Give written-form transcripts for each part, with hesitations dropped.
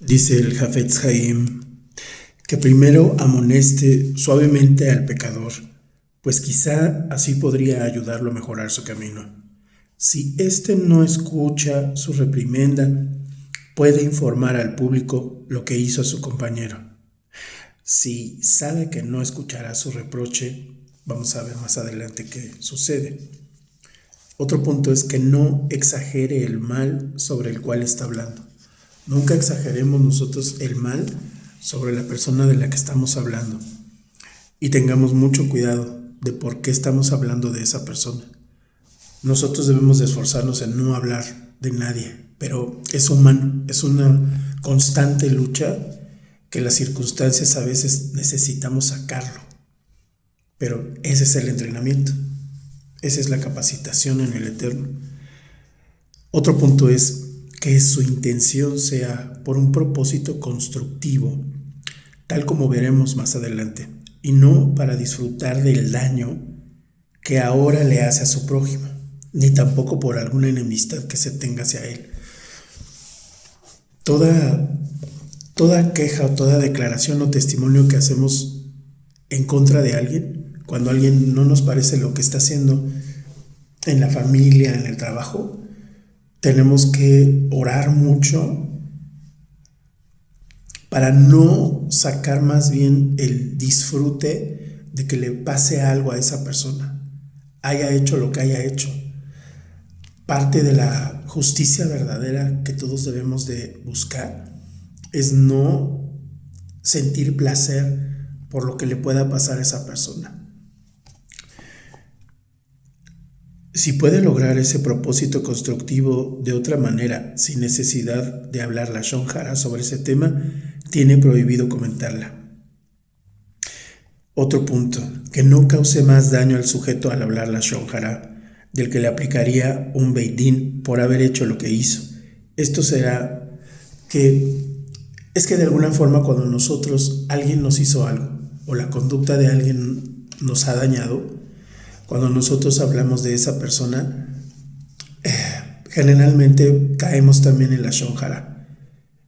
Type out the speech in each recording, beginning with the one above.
Dice el Hafetz Haim que primero amoneste suavemente al pecador, pues quizá así podría ayudarlo a mejorar su camino. Si éste no escucha su reprimenda, puede informar al público lo que hizo a su compañero. Si sabe que no escuchará su reproche, vamos a ver más adelante qué sucede. Otro punto es que no exagere el mal sobre el cual está hablando. Nunca exageremos nosotros el mal sobre la persona de la que estamos hablando. Y tengamos mucho cuidado de por qué estamos hablando de esa persona. Nosotros debemos de esforzarnos en no hablar de nadie, pero es humano, es una constante lucha que las circunstancias a veces necesitamos sacarlo. Pero ese es el entrenamiento, esa es la capacitación en el Eterno. Otro punto es que su intención sea por un propósito constructivo, tal como veremos más adelante, y no para disfrutar del daño que ahora le hace a su prójimo, ni tampoco por alguna enemistad que se tenga hacia él. Toda queja o toda declaración o testimonio que hacemos en contra de alguien, cuando alguien no nos parece lo que está haciendo en la familia, en el trabajo, tenemos que orar mucho para no sacar más bien el disfrute de que le pase algo a esa persona, haya hecho lo que haya hecho. Parte de la justicia verdadera que todos debemos de buscar es no sentir placer por lo que le pueda pasar a esa persona. Si puede lograr ese propósito constructivo de otra manera, sin necesidad de hablar lashon hara sobre ese tema, tiene prohibido comentarla. Otro punto, que no cause más daño al sujeto al hablar lashon hara del que le aplicaría un beit din por haber hecho lo que hizo. Esto será que de alguna forma cuando alguien nos hizo algo o la conducta de alguien nos ha dañado, cuando nosotros hablamos de esa persona, generalmente caemos también en la lashon hara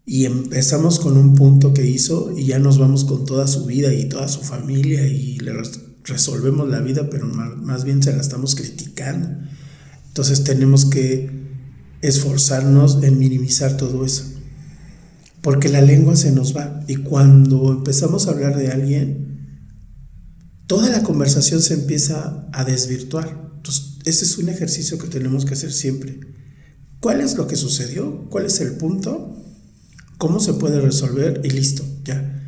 y empezamos con un punto que hizo y ya nos vamos con toda su vida y toda su familia y le resolvemos la vida, pero más bien se la estamos criticando. Entonces tenemos que esforzarnos en minimizar todo eso, porque la lengua se nos va y cuando empezamos a hablar de alguien, toda la conversación se empieza a desvirtuar. Entonces, ese es un ejercicio que tenemos que hacer siempre. ¿Cuál es lo que sucedió? ¿Cuál es el punto? ¿Cómo se puede resolver? Y listo, ya.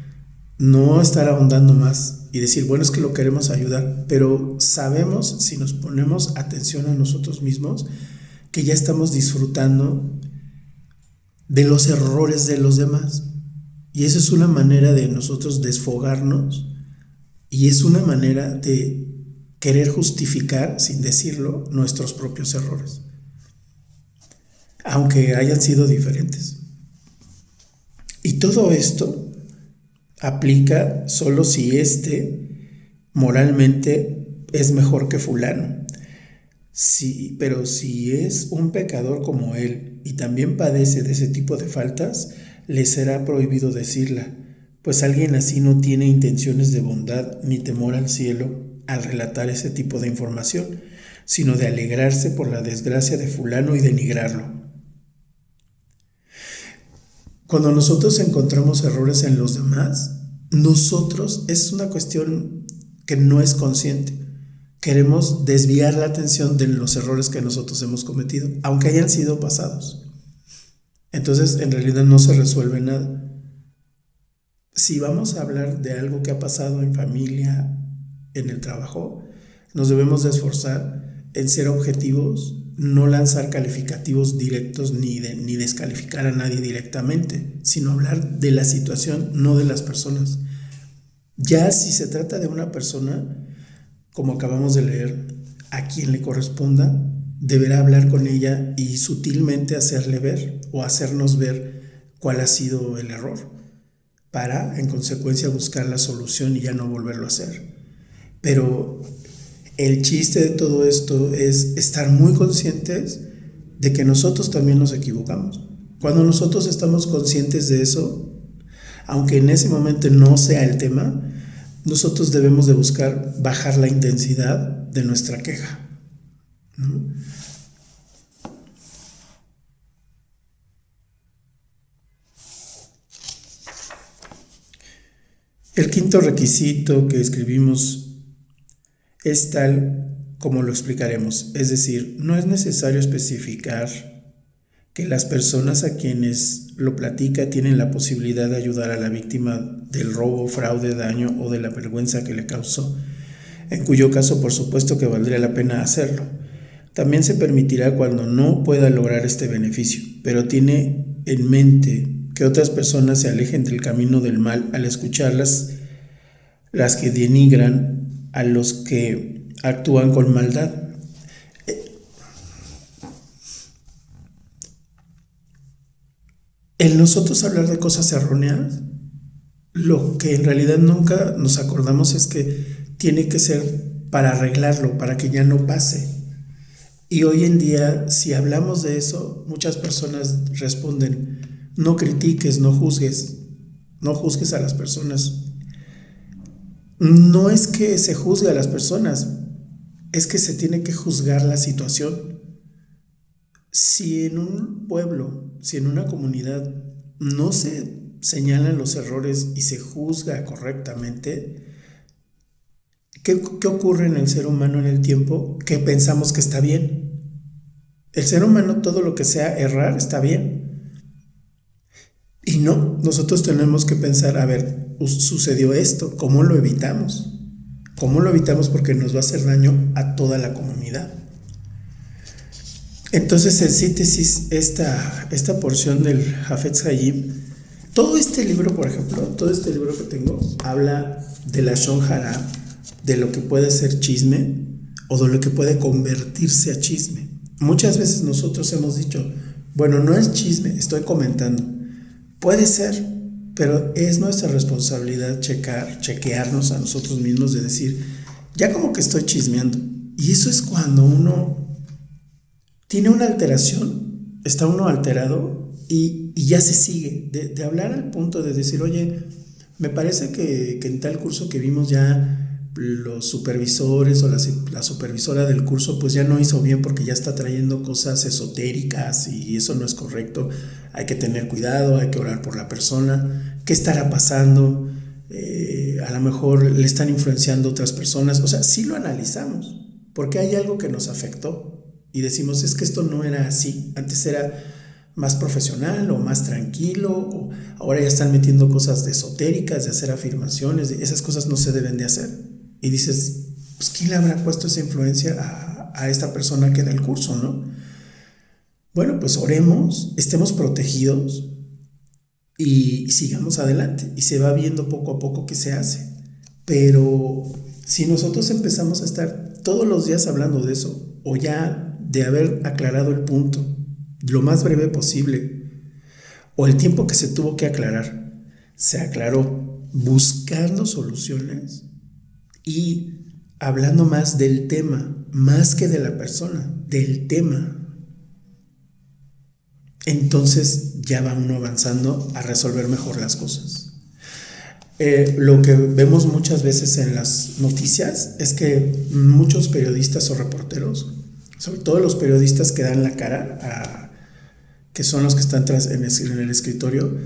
No estar ahondando más y decir, bueno, es que lo queremos ayudar, pero sabemos, si nos ponemos atención a nosotros mismos, que ya estamos disfrutando de los errores de los demás. Y esa es una manera de nosotros desfogarnos. Y es una manera de querer justificar, sin decirlo, nuestros propios errores, aunque hayan sido diferentes. Y todo esto aplica solo si moralmente es mejor que fulano. Sí, pero si es un pecador como él y también padece de ese tipo de faltas, le será prohibido decirla, pues alguien así no tiene intenciones de bondad ni temor al cielo al relatar ese tipo de información, sino de alegrarse por la desgracia de fulano y denigrarlo. Cuando nosotros encontramos errores en los demás, nosotros, es una cuestión que no es consciente, queremos desviar la atención de los errores que nosotros hemos cometido, aunque hayan sido pasados. Entonces, en realidad no se resuelve nada. Si vamos a hablar de algo que ha pasado en familia, en el trabajo, nos debemos de esforzar en ser objetivos, no lanzar calificativos directos ni descalificar a nadie directamente, sino hablar de la situación, no de las personas. Ya si se trata de una persona, como acabamos de leer, a quien le corresponda, deberá hablar con ella y sutilmente hacerle ver o hacernos ver cuál ha sido el error, para, en consecuencia, buscar la solución y ya no volverlo a hacer. Pero el chiste de todo esto es estar muy conscientes de que nosotros también nos equivocamos Cuando nosotros estamos conscientes de eso, aunque en ese momento no sea el tema, nosotros debemos de buscar bajar la intensidad de nuestra queja, ¿no? El quinto requisito que escribimos es tal como lo explicaremos, es decir, no es necesario especificar que las personas a quienes lo platica tienen la posibilidad de ayudar a la víctima del robo, fraude, daño o de la vergüenza que le causó, en cuyo caso por supuesto que valdría la pena hacerlo. También se permitirá cuando no pueda lograr este beneficio, pero tiene en mente que otras personas se alejen del camino del mal al escucharlas, las que denigran a los que actúan con maldad. En nosotros hablar de cosas erróneas, lo que en realidad nunca nos acordamos es que tiene que ser para arreglarlo, para que ya no pase. Y hoy en día, si hablamos de eso, muchas personas responden: no critiques, no juzgues a las personas. No es que se juzgue a las personas, es que se tiene que juzgar la situación. Si en un pueblo, si en una comunidad no se señalan los errores y se juzga correctamente, ¿qué ocurre en el ser humano en el tiempo? Que pensamos que está bien. El ser humano, todo lo que sea errar, está bien. Y no, nosotros tenemos que pensar, a ver, sucedió esto, ¿cómo lo evitamos? ¿Cómo lo evitamos? Porque nos va a hacer daño a toda la comunidad. Entonces, en síntesis, esta porción del Hafetz Haim, todo este libro, por ejemplo, todo este libro que tengo, habla de la Lashon Hara, de lo que puede ser chisme o de lo que puede convertirse a chisme. Muchas veces nosotros hemos dicho, bueno, no es chisme, estoy comentando. Puede ser, pero es nuestra responsabilidad chequearnos a nosotros mismos de decir, ya como que estoy chismeando. Y eso es cuando uno tiene una alteración, está uno alterado y ya se sigue, de hablar al punto de decir, oye, me parece que en tal curso que vimos ya los supervisores o la supervisora del curso pues ya no hizo bien porque ya está trayendo cosas esotéricas y eso no es correcto, hay que tener cuidado, hay que orar por la persona, ¿qué estará pasando? A lo mejor le están influenciando otras personas, o sea, sí lo analizamos, porque hay algo que nos afectó. Y decimos, es que esto no era así, antes era más profesional o más tranquilo, o ahora ya están metiendo cosas de esotéricas, de hacer afirmaciones, esas cosas no se deben de hacer. Y dices, pues ¿quién le habrá puesto esa influencia a esta persona que da el curso, no? Bueno, pues oremos, estemos protegidos y sigamos adelante. Y se va viendo poco a poco qué se hace. Pero si nosotros empezamos a estar todos los días hablando de eso, o ya de haber aclarado el punto lo más breve posible, o el tiempo que se tuvo que aclarar, se aclaró buscando soluciones y hablando más del tema, más que de la persona, del tema. Entonces ya va uno avanzando a resolver mejor las cosas. Lo que vemos muchas veces en las noticias es que muchos periodistas o reporteros, sobre todo los periodistas que dan la cara, que son los que están en el escritorio,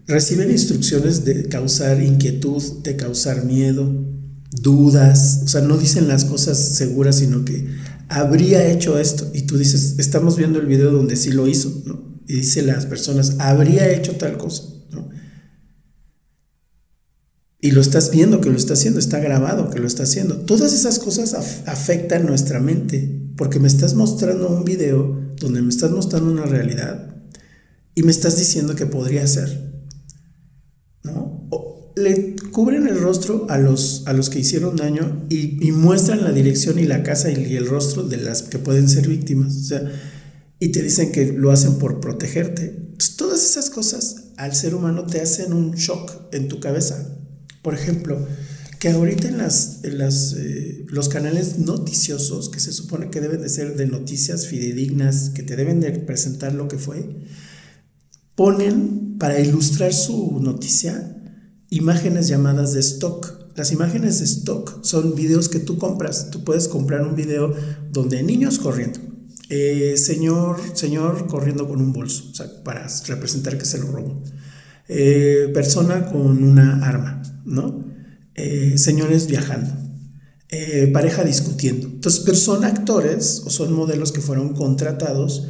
reciben instrucciones de causar inquietud, de causar miedo, dudas, o sea, no dicen las cosas seguras, sino que habría hecho esto, y tú dices, estamos viendo el video donde sí lo hizo, ¿no? Y dice las personas, habría hecho tal cosa, ¿no? Y lo estás viendo que lo está haciendo, está grabado que lo está haciendo. Todas esas cosas afectan nuestra mente, porque me estás mostrando un video donde me estás mostrando una realidad y me estás diciendo que podría ser, ¿no? O le cubren el rostro a los que hicieron daño y muestran la dirección y la casa y el rostro de las que pueden ser víctimas, o sea, y te dicen que lo hacen por protegerte. Entonces, todas esas cosas al ser humano te hacen un shock en tu cabeza. Por ejemplo, que ahorita en los canales noticiosos, que se supone que deben de ser de noticias fidedignas, que te deben de presentar lo que fue, ponen para ilustrar su noticia imágenes llamadas de stock. Las imágenes de stock son videos que tú compras. Tú puedes comprar un video donde hay niños corriendo, señor corriendo con un bolso, o sea, para representar que se lo robó, persona con una arma, ¿no? Señores viajando, pareja discutiendo. Entonces, pero son actores o son modelos que fueron contratados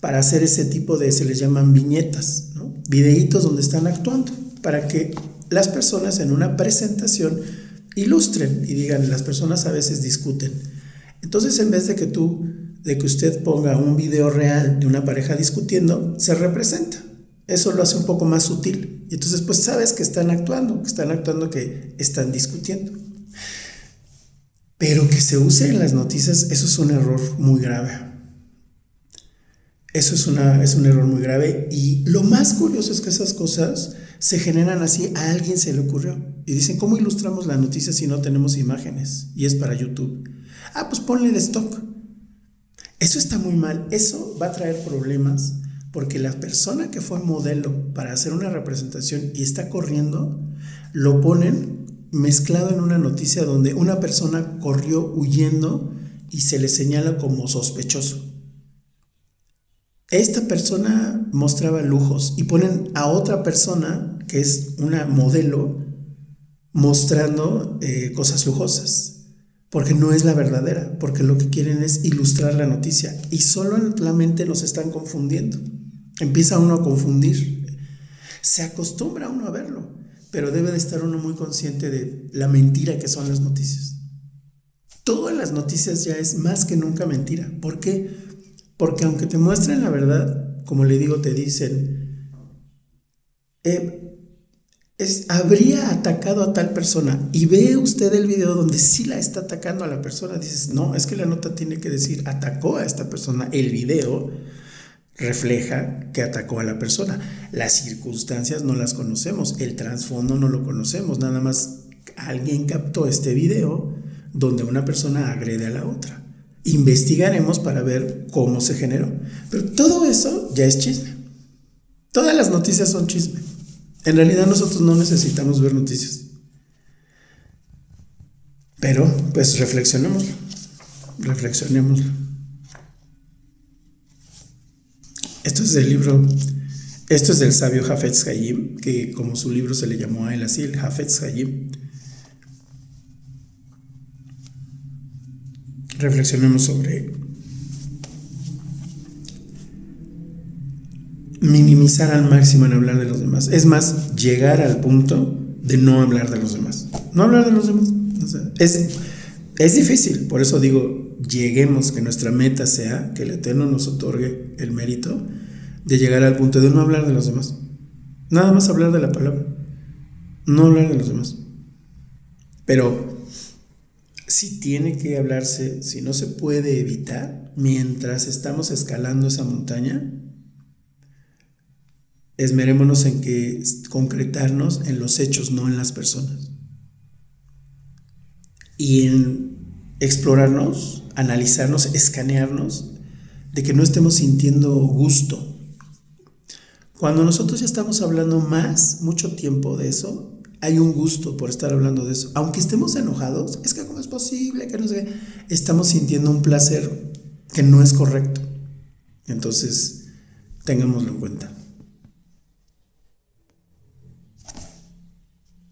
para hacer ese tipo de, se les llaman viñetas, ¿no? Videitos donde están actuando, para que las personas en una presentación ilustren y digan, las personas a veces discuten. Entonces, en vez de que usted ponga un video real de una pareja discutiendo, se representa. Eso lo hace un poco más sutil. Y entonces, pues sabes que están actuando, que están discutiendo. Pero que se use en las noticias, eso es un error muy grave. Eso es un error muy grave. Y lo más curioso es que esas cosas se generan así, a alguien se le ocurrió. Y dicen, ¿cómo ilustramos la noticia si no tenemos imágenes? Y es para YouTube. Pues ponle de stock. Eso está muy mal. Eso va a traer problemas porque la persona que fue modelo para hacer una representación y está corriendo, lo ponen mezclado en una noticia donde una persona corrió huyendo y se le señala como sospechoso. Esta persona mostraba lujos y ponen a otra persona que es una modelo mostrando cosas lujosas, porque no es la verdadera, porque lo que quieren es ilustrar la noticia y solo en la mente nos están confundiendo. Empieza uno a confundir, se acostumbra uno a verlo, pero debe de estar uno muy consciente de la mentira que son las noticias. Todo en las noticias ya es más que nunca mentira. ¿Por qué? Porque aunque te muestren la verdad, como le digo, te dicen, habría atacado a tal persona, y ve usted el video donde sí la está atacando a la persona, dices, no, es que la nota tiene que decir, atacó a esta persona. El video refleja que atacó a la persona. Las circunstancias no las conocemos, el trasfondo no lo conocemos, nada más alguien captó este video donde una persona agrede a la otra. Investigaremos para ver cómo se generó. Pero todo eso ya es chisme. Todas las noticias son chisme. En realidad nosotros no necesitamos ver noticias. Pero pues reflexionémoslo. Esto es del sabio Hafez Haim, que como su libro se le llamó a él así, el Hafez Haim. Reflexionemos sobre minimizar al máximo en hablar de los demás. Es más, llegar al punto de no hablar de los demás. No hablar de los demás. O sea, es difícil, por eso digo, lleguemos, que nuestra meta sea que el Eterno nos otorgue el mérito de llegar al punto de no hablar de los demás. Nada más hablar de la palabra. No hablar de los demás. Pero si tiene que hablarse, si no se puede evitar, mientras estamos escalando esa montaña, esmerémonos en que concretarnos en los hechos, no en las personas. Y en explorarnos, analizarnos, escanearnos, de que no estemos sintiendo gusto. Cuando nosotros ya estamos hablando mucho tiempo de eso, hay un gusto por estar hablando de eso. Aunque estemos enojados, es que cómo es posible, que no sé, estamos sintiendo un placer que no es correcto. Entonces, tengámoslo en cuenta.